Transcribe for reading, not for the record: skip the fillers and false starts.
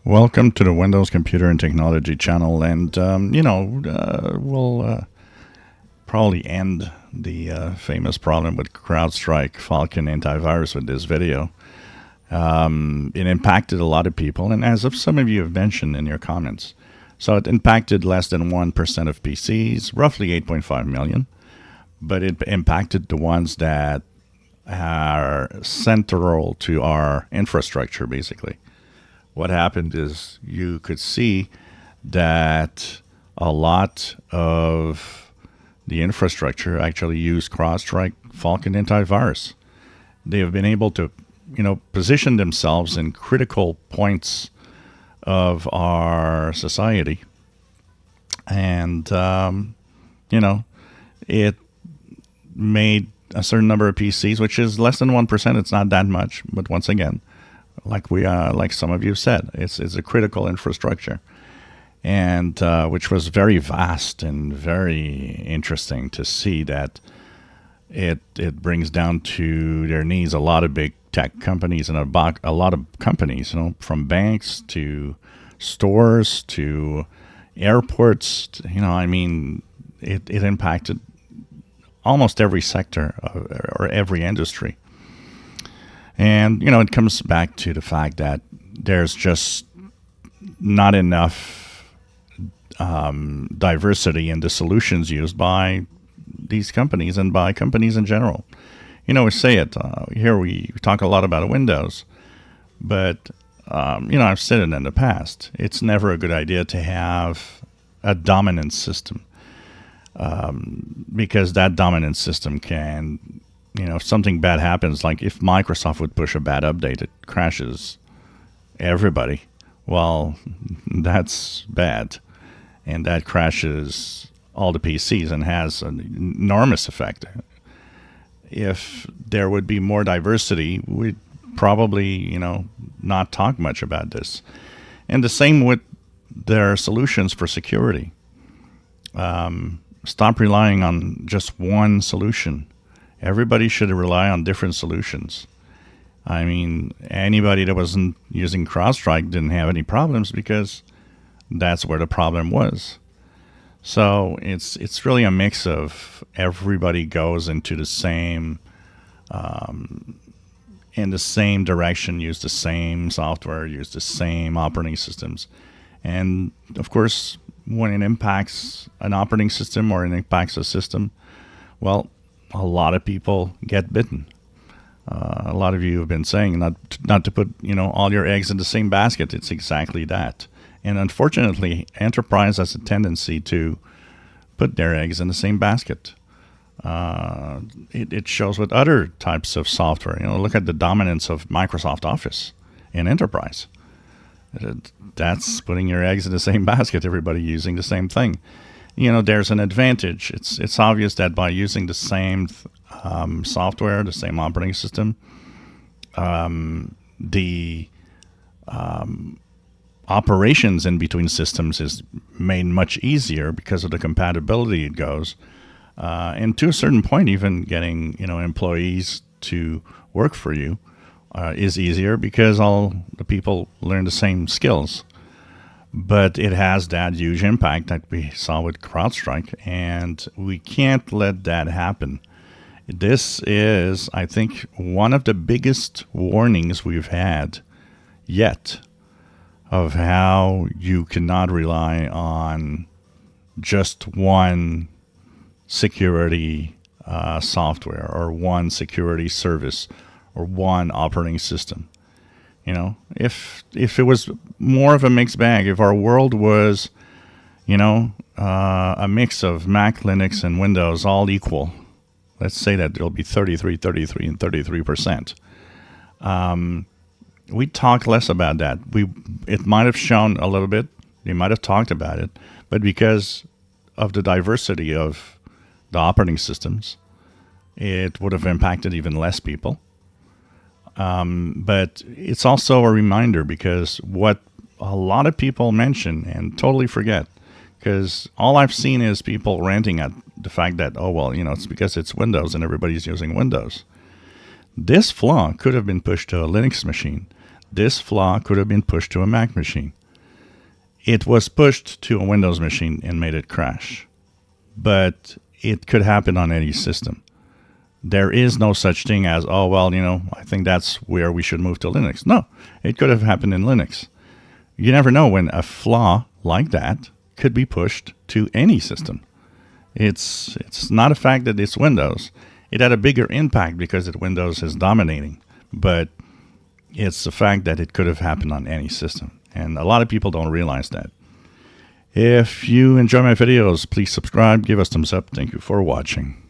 Welcome to the Windows Computer and Technology channel, and we'll probably end the famous problem with Crowdstrike Falcon antivirus with this video. It impacted a lot of people, and as of some of you have mentioned in your comments, so it impacted less than 1% of PCs, roughly 8.5 million, but it impacted the ones that are central to our infrastructure, basically. What happened is you could see that a lot of the infrastructure actually used Crowdstrike Falcon antivirus. They have been able to, position themselves in critical points of our society, and it made a certain number of PCs, which is less than 1%. It's not that much, but once again, like some of you said, it's a critical infrastructure, and which was very vast and very interesting to see that it brings down to their knees a lot of big tech companies and a lot of companies, from banks to stores to airports. It impacted almost every sector or every industry. And, it comes back to the fact that there's just not enough diversity in the solutions used by these companies and by companies in general. We say it here, we talk a lot about Windows, but, I've said it in the past. It's never a good idea to have a dominant system, because that dominant system can, if something bad happens, like if Microsoft would push a bad update, it crashes everybody. Well, that's bad. And that crashes all the PCs and has an enormous effect. If there would be more diversity, we'd probably, not talk much about this. And the same with their solutions for security. Stop relying on just one solution. Everybody should rely on different solutions. Anybody that wasn't using Crowdstrike didn't have any problems because that's where the problem was. So it's really a mix of everybody goes into the same, in the same direction, use the same software, use the same operating systems. And of course, when it impacts an operating system or it impacts a system, well, a lot of people get bitten. A lot of you have been saying not to put all your eggs in the same basket. It's exactly that. And unfortunately, enterprise has a tendency to put their eggs in the same basket. It shows with other types of software. Look at the dominance of Microsoft Office in enterprise. That's putting your eggs in the same basket. Everybody using the same thing. There's an advantage. It's obvious that by using the same software, the same operating system, the operations in between systems is made much easier because of the compatibility it goes. And to a certain point, even getting employees to work for you is easier because all the people learn the same skills. But it has that huge impact that we saw with Crowdstrike, and we can't let that happen. This is, I think, one of the biggest warnings we've had yet of how you cannot rely on just one security software or one security service or one operating system. If it was more of a mixed bag, if our world was, a mix of Mac, Linux, and Windows all equal, let's say that there'll be 33, 33, and 33%. We talk less about that. It might have shown a little bit. They might have talked about it, but because of the diversity of the operating systems, it would have impacted even less people. But it's also a reminder, because what a lot of people mention and totally forget, because all I've seen is people ranting at the fact that, it's because it's Windows and everybody's using Windows. This flaw could have been pushed to a Linux machine. this flaw could have been pushed to a Mac machine. It was pushed to a Windows machine and made it crash. But it could happen on any system. There is no such thing as, oh, well, I think that's where we should move to Linux. No, it could have happened in Linux. You never know when a flaw like that could be pushed to any system. It's not a fact that it's Windows. It had a bigger impact because Windows is dominating. But it's the fact that it could have happened on any system. And a lot of people don't realize that. If you enjoy my videos, please subscribe, give us thumbs up. Thank you for watching.